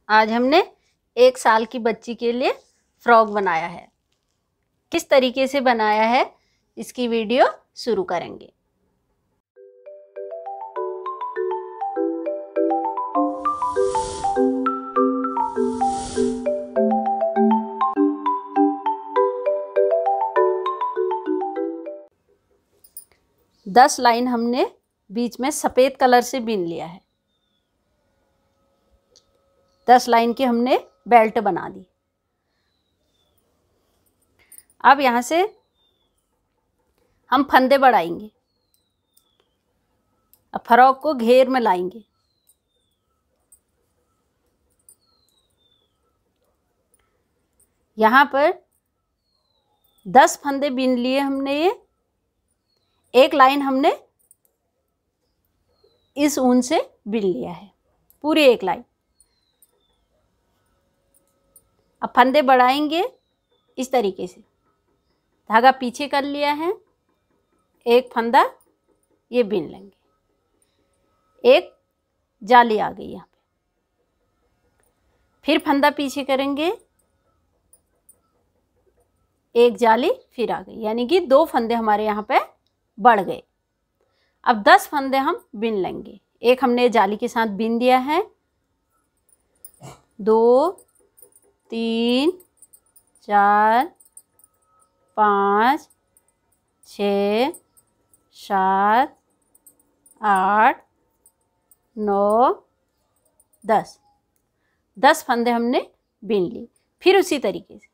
आज हमने 1 साल की बच्ची के लिए फ्रॉक बनाया है। किस तरीके से बनाया है इसकी वीडियो शुरू करेंगे। दस लाइन हमने बीच में सफ़ेद कलर से बीन लिया है। 10 लाइन की हमने बेल्ट बना दी। अब यहाँ से हम फंदे बढ़ाएंगे। अब फ्रॉक को घेर में लाएंगे। यहाँ पर 10 फंदे बीन लिए हमने। ये एक लाइन हमने इस ऊन से बीन लिया है, पूरी एक लाइन। अब फंदे बढ़ाएंगे इस तरीके से। धागा पीछे कर लिया है, एक फंदा ये बीन लेंगे। एक जाली आ गई यहाँ पे, फिर फंदा पीछे करेंगे, एक जाली फिर आ गई, यानी कि 2 फंदे हमारे यहाँ पे बढ़ गए। अब 10 फंदे हम बीन लेंगे। एक हमने जाली के साथ बीन दिया है, 2 3 4 5 6 7 8 9 10 फंदे हमने बीन ली। फिर उसी तरीके से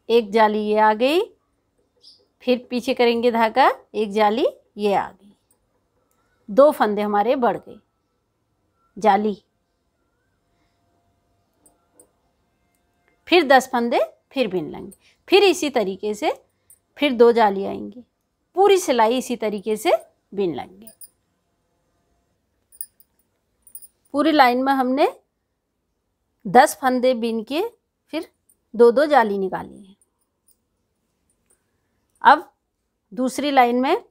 एक जाली ये आ गई, फिर पीछे करेंगे धागा, एक जाली ये आ गई, 2 फंदे हमारे बढ़ गए। जाली, फिर 10 फंदे फिर बीन लेंगे। फिर इसी तरीके से फिर 2 जाली आएंगी। पूरी सिलाई इसी तरीके से बीन लेंगे। पूरी लाइन में हमने 10 फंदे बीन के फिर 2-2 जाली निकाली है। अब दूसरी लाइन में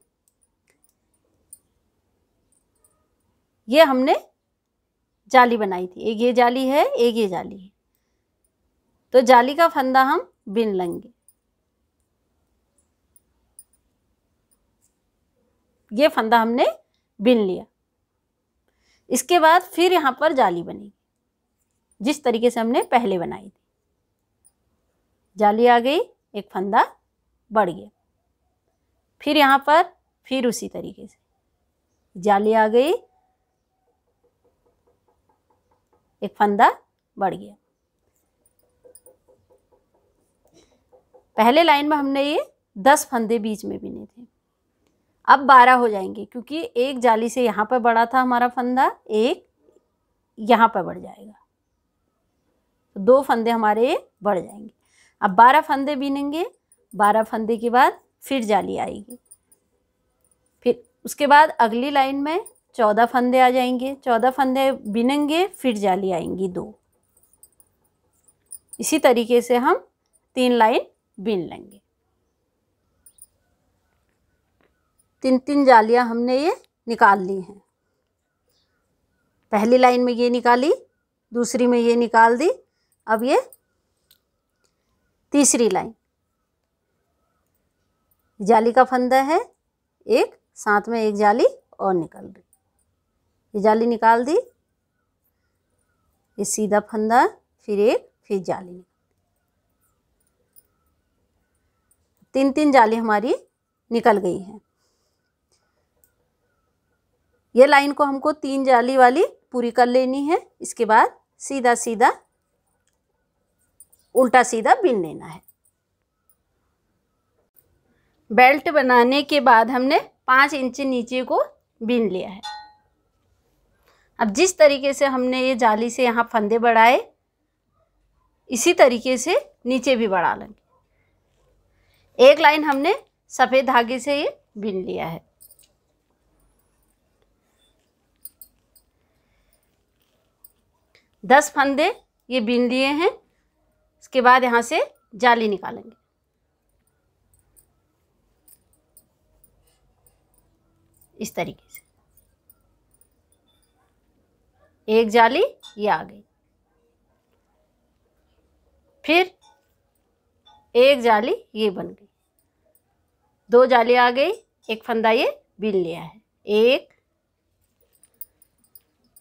ये हमने जाली बनाई थी, एक ये जाली है, एक ये जाली है, तो जाली का फंदा हम बीन लेंगे। ये फंदा हमने बीन लिया। इसके बाद फिर यहाँ पर जाली बनेगी जिस तरीके से हमने पहले बनाई थी। जाली आ गई, एक फंदा बढ़ गया। फिर यहाँ पर फिर उसी तरीके से जाली आ गई, एक फंदा बढ़ गया। पहले लाइन में हमने ये 10 फंदे बीच में बीने थे, अब 12 हो जाएंगे, क्योंकि एक जाली से यहाँ पर बढ़ा था हमारा फंदा, एक यहाँ पर बढ़ जाएगा, तो 2 फंदे हमारे बढ़ जाएंगे। अब 12 फंदे बीनेंगे। 12 फंदे के बाद फिर जाली आएगी। फिर उसके बाद अगली लाइन में 14 फंदे आ जाएंगे। 14 फंदे बीनेंगे, फिर जाली आएंगी 2। इसी तरीके से हम 3 लाइन बीन लेंगे। 3-3 जालियां हमने ये निकाल ली हैं। पहली लाइन में ये निकाली, दूसरी में ये निकाल दी। अब ये तीसरी लाइन, जाली का फंदा है एक, साथ में एक जाली और निकल रही, ये जाली निकाल दी, ये सीधा फंदा, फिर एक, फिर जाली। 3-3 जाली हमारी निकल गई है। ये लाइन को हमको 3 जाली वाली पूरी कर लेनी है। इसके बाद सीधा सीधा उल्टा सीधा बीन लेना है। बेल्ट बनाने के बाद हमने 5 इंच नीचे को बीन लिया है। अब जिस तरीके से हमने ये जाली से यहाँ फंदे बढ़ाए, इसी तरीके से नीचे भी बढ़ा लेंगे। एक लाइन हमने सफ़ेद धागे से ये बीन लिया है। दस फंदे ये बीन लिए हैं। इसके बाद यहाँ से जाली निकालेंगे। इस तरीके से एक जाली ये आ गई, फिर एक जाली ये बन गई, दो जाली आ गई, एक फंदा ये बिन लिया है, एक,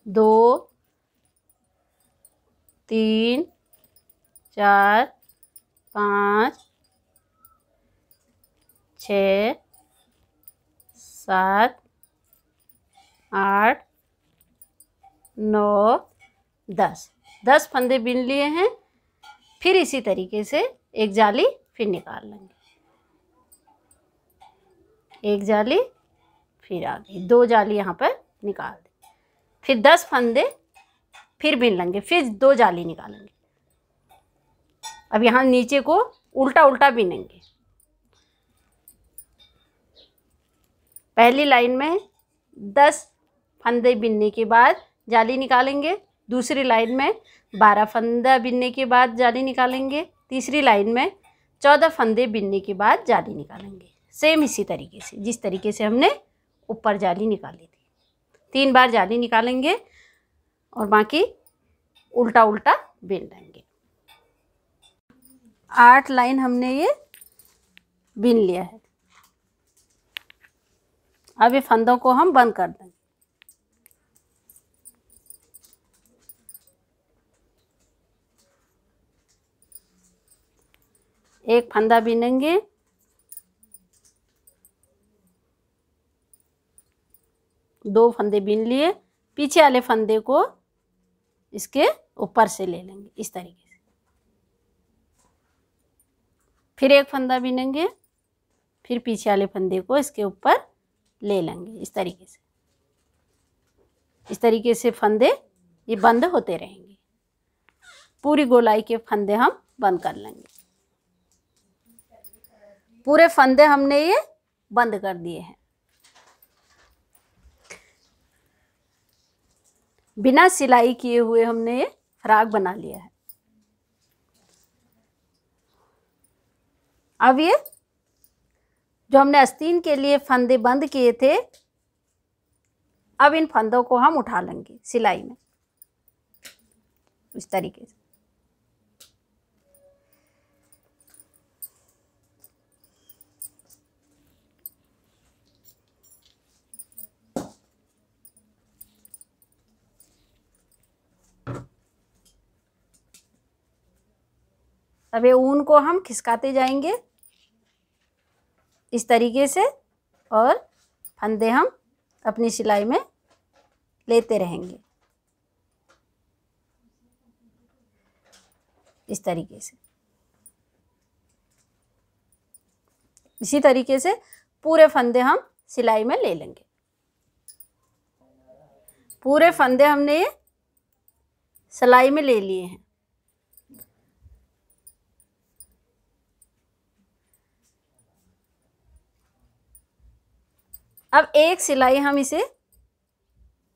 दो, तीन, चार, पाँच, 6, 7, 8, 9, 10, 10 फंदे बिन लिए हैं। फिर इसी तरीके से एक जाली फिर निकाल लेंगे, एक जाली फिर आ गई, दो जाली यहाँ पर निकाल दी, फिर 10 फंदे फिर बिन लेंगे, फिर दो जाली निकालेंगे। अब यहाँ नीचे को उल्टा उल्टा बिनेंगे। पहली लाइन में 10 फंदे बिनने के बाद जाली निकालेंगे, दूसरी लाइन में 12 फंदा बिनने के बाद जाली निकालेंगे, तीसरी लाइन में 14 फंदे बिनने के बाद जाली निकालेंगे। सेम इसी तरीके से, जिस तरीके से हमने ऊपर जाली निकाली थी, 3 बार जाली निकालेंगे और बाकी उल्टा उल्टा बिन लेंगे। 8 लाइन हमने ये बिन लिया है। अब ये फंदों को हम बंद कर देंगे। एक फंदा बिनेंगे, दो फंदे बिन लिए, पीछे वाले फंदे को इसके ऊपर से ले लेंगे इस तरीके से, फिर एक फंदा बिनेंगे, फिर पीछे वाले फंदे को इसके ऊपर ले लेंगे इस तरीके से। इस तरीके से फंदे ये बंद होते रहेंगे। पूरी गोलाई के फंदे हम बंद कर लेंगे। पूरे फंदे हमने ये बंद कर दिए हैं। बिना सिलाई किए हुए हमने ये फ्रॉक बना लिया है। अब ये जो हमने आस्तीन के लिए फंदे बंद किए थे, अब इन फंदों को हम उठा लेंगे सिलाई में इस तरीके से। अब ये ऊन को हम खिसकाते जाएंगे इस तरीके से और फंदे हम अपनी सिलाई में लेते रहेंगे इस तरीके से। इसी तरीके से पूरे फंदे हम सिलाई में ले लेंगे। पूरे फंदे हमने ये सिलाई में ले लिए हैं। अब एक सिलाई हम इसे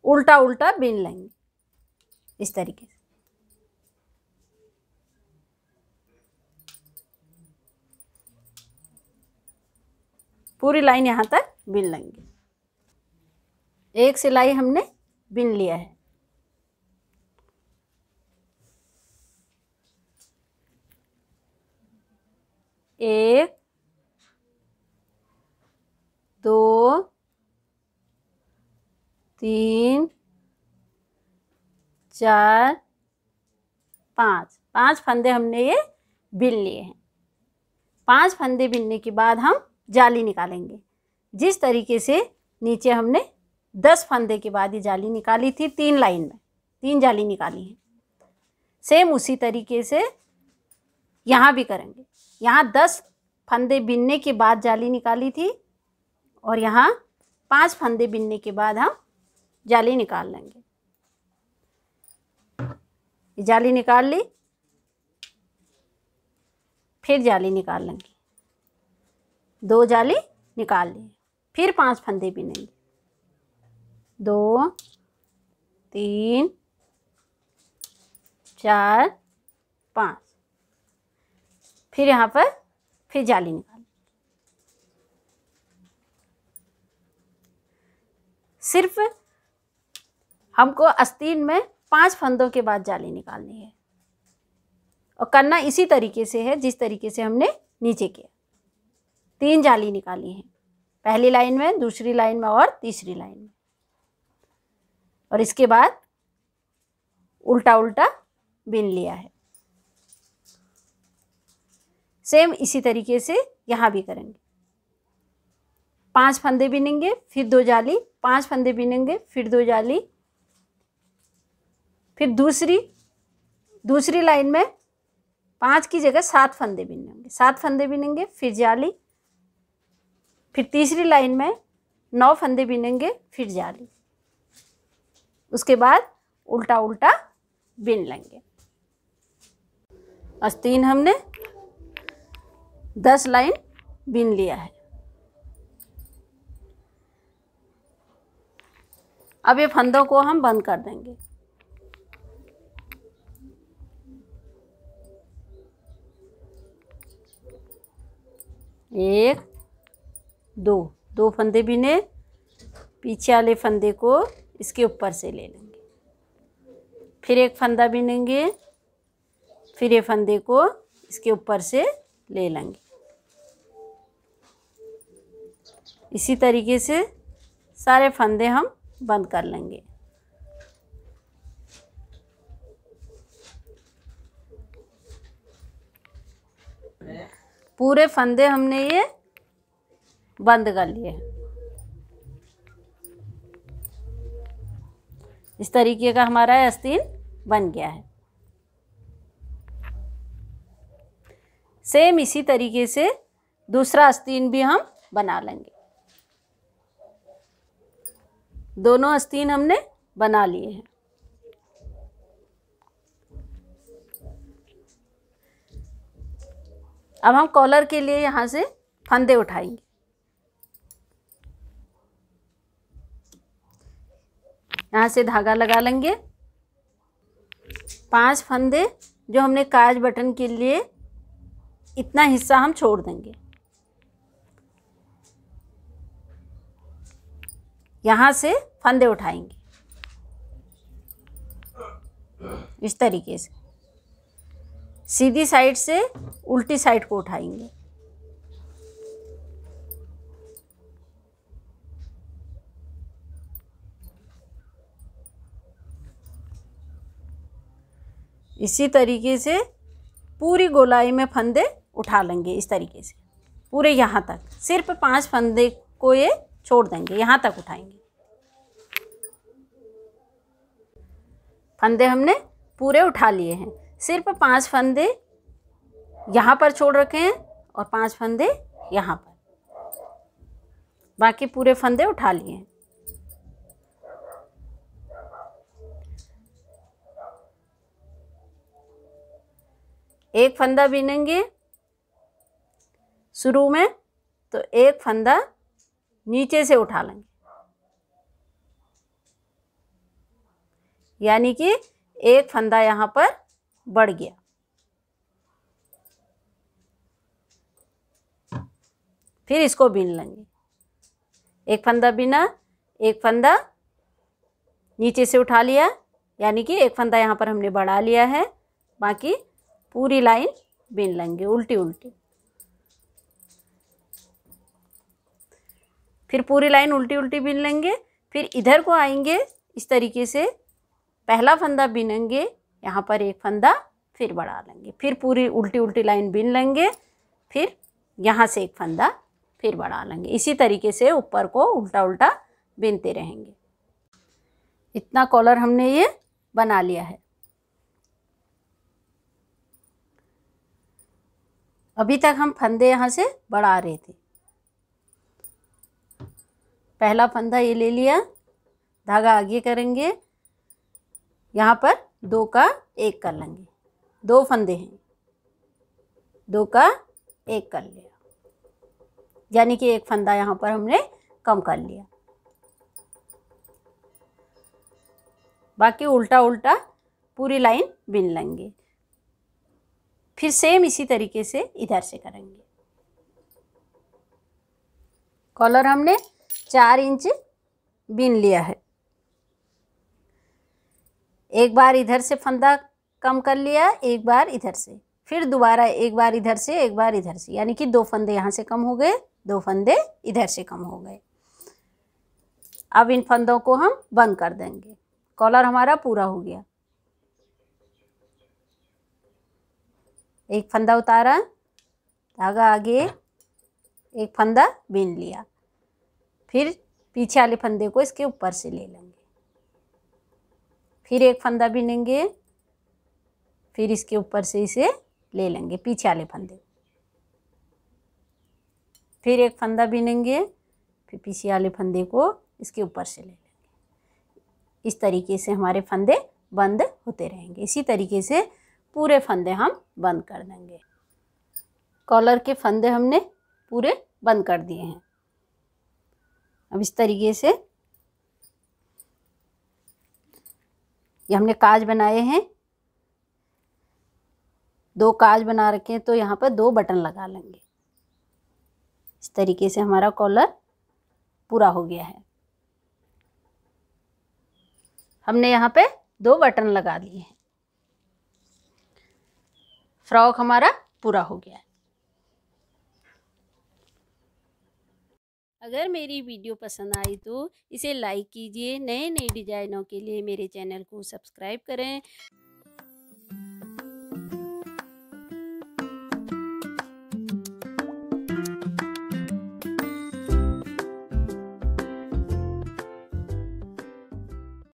उल्टा उल्टा बिन लेंगे इस तरीके से। पूरी लाइन यहाँ तक बिन लेंगे। एक सिलाई हमने बिन लिया है। एक, दो, तीन, चार, पाँच फंदे हमने ये बिन लिए हैं। 5 फंदे बिनने के बाद हम जाली निकालेंगे। जिस तरीके से नीचे हमने 10 फंदे के बाद ये जाली निकाली थी, 3 लाइन में 3 जाली निकाली है, सेम उसी तरीके से यहाँ भी करेंगे। यहाँ 10 फंदे बिनने के बाद जाली निकाली थी और यहाँ 5 फंदे बिनने के बाद हम जाली निकाल लेंगे। ये जाली निकाल ली, फिर जाली निकाल लेंगे, 2 जाली निकाल ली, फिर 5 फंदे बिनेंगे, 2, 3, 4, 5, फिर यहाँ पर फिर जाली निकाल। सिर्फ हमको आस्तीन में 5 फंदों के बाद जाली निकालनी है और करना इसी तरीके से है जिस तरीके से हमने नीचे किया। 3 जाली निकाली हैं, पहली लाइन में, दूसरी लाइन में और तीसरी लाइन में, और इसके बाद उल्टा उल्टा बिन लिया है। सेम इसी तरीके से यहाँ भी करेंगे। 5 फंदे बिनेंगे, फिर 2 जाली, 5 फंदे बिनेंगे, फिर 2 जाली, फिर दूसरी लाइन में 5 की जगह 7 फंदे बिनेंगे, 7 फंदे बिनेंगे, फिर जाली, फिर तीसरी लाइन में 9 फंदे बिनेंगे, फिर जाली, उसके बाद उल्टा उल्टा बिन लेंगे। आस्तीन हमने 10 लाइन बिन लिया है। अब ये फंदों को हम बंद कर देंगे। एक, दो फंदे बिने, पीछे वाले फंदे को इसके ऊपर से ले लेंगे, फिर एक फंदा बिनेंगे, फिर ये फंदे को इसके ऊपर से ले लेंगे। इसी तरीके से सारे फंदे हम बंद कर लेंगे। पूरे फंदे हमने ये बंद कर लिए हैं। इस तरीके का हमारा आस्तीन बन गया है। सेम इसी तरीके से दूसरा आस्तीन भी हम बना लेंगे। दोनों आस्तीन हमने बना लिए हैं। अब हम कॉलर के लिए यहाँ से फंदे उठाएंगे। यहाँ से धागा लगा लेंगे। 5 फंदे जो हमने काज बटन के लिए, इतना हिस्सा हम छोड़ देंगे। यहाँ से फंदे उठाएंगे इस तरीके से, सीधी साइड से उल्टी साइड को उठाएंगे। इसी तरीके से पूरी गोलाई में फंदे उठा लेंगे। इस तरीके से पूरे यहाँ तक, सिर्फ 5 फंदे को ये छोड़ देंगे, यहाँ तक उठाएंगे। फंदे हमने पूरे उठा लिए हैं, सिर्फ 5 फंदे यहाँ पर छोड़ रखे हैं और 5 फंदे यहाँ पर, बाकी पूरे फंदे उठा लिए हैं। एक फंदा बिनेंगे शुरू में, तो एक फंदा नीचे से उठा लेंगे, यानी कि एक फंदा यहाँ पर बढ़ गया। फिर इसको बीन लेंगे। एक फंदा बिना, एक फंदा नीचे से उठा लिया, यानी कि एक फंदा यहाँ पर हमने बढ़ा लिया है, बाकी पूरी लाइन बीन लेंगे उल्टी उल्टी। फिर पूरी लाइन उल्टी उल्टी बीन लेंगे। फिर इधर को आएंगे, इस तरीके से पहला फंदा बिनेंगे, यहाँ पर एक फंदा फिर बढ़ा लेंगे, फिर पूरी उल्टी उल्टी लाइन बीन लेंगे, फिर यहाँ से एक फंदा फिर बढ़ा लेंगे। इसी तरीके से ऊपर को उल्टा उल्टा बिनते रहेंगे। इतना कॉलर हमने ये बना लिया है। अभी तक हम फंदे यहाँ से बढ़ा रहे थे। पहला फंदा ये ले लिया, धागा आगे करेंगे, यहाँ पर 2 का 1 कर लेंगे। 2 फंदे हैं, 2 का 1 कर लिया, यानी कि एक फंदा यहाँ पर हमने कम कर लिया। बाकी उल्टा उल्टा पूरी लाइन बिन लेंगे। फिर सेम इसी तरीके से इधर से करेंगे। कॉलर हमने 4 इंच बिन लिया है। एक बार इधर से फंदा कम कर लिया, एक बार इधर से, फिर दोबारा एक बार इधर से, एक बार इधर से, यानी कि 2 फंदे यहाँ से कम हो गए, 2 फंदे इधर से कम हो गए। अब इन फंदों को हम बंद कर देंगे। कॉलर हमारा पूरा हो गया। एक फंदा उतारा, धागा आगे, एक फंदा बीन लिया, फिर पीछे वाले फंदे को इसके ऊपर से ले लेंगे, फिर एक फंदा बीनेंगे, फिर इसके ऊपर से इसे ले लेंगे पीछे वाले फंदे, फिर एक फंदा बीनेंगे, फिर पीछे वाले फंदे को इसके ऊपर से ले लेंगे। इस तरीके से हमारे फंदे बंद होते रहेंगे। इसी तरीके से पूरे फंदे हम बंद कर देंगे। कॉलर के फंदे हमने पूरे बंद कर दिए हैं। अब इस तरीके से ये हमने काज बनाए हैं, 2 काज बना रखे हैं, तो यहाँ पर 2 बटन लगा लेंगे। इस तरीके से हमारा कॉलर पूरा हो गया है। हमने यहाँ पे 2 बटन लगा लिए हैं। फ्रॉक हमारा पूरा हो गया है। अगर मेरी वीडियो पसंद आई तो इसे लाइक कीजिए। नए नए डिजाइनों के लिए मेरे चैनल को सब्सक्राइब करें।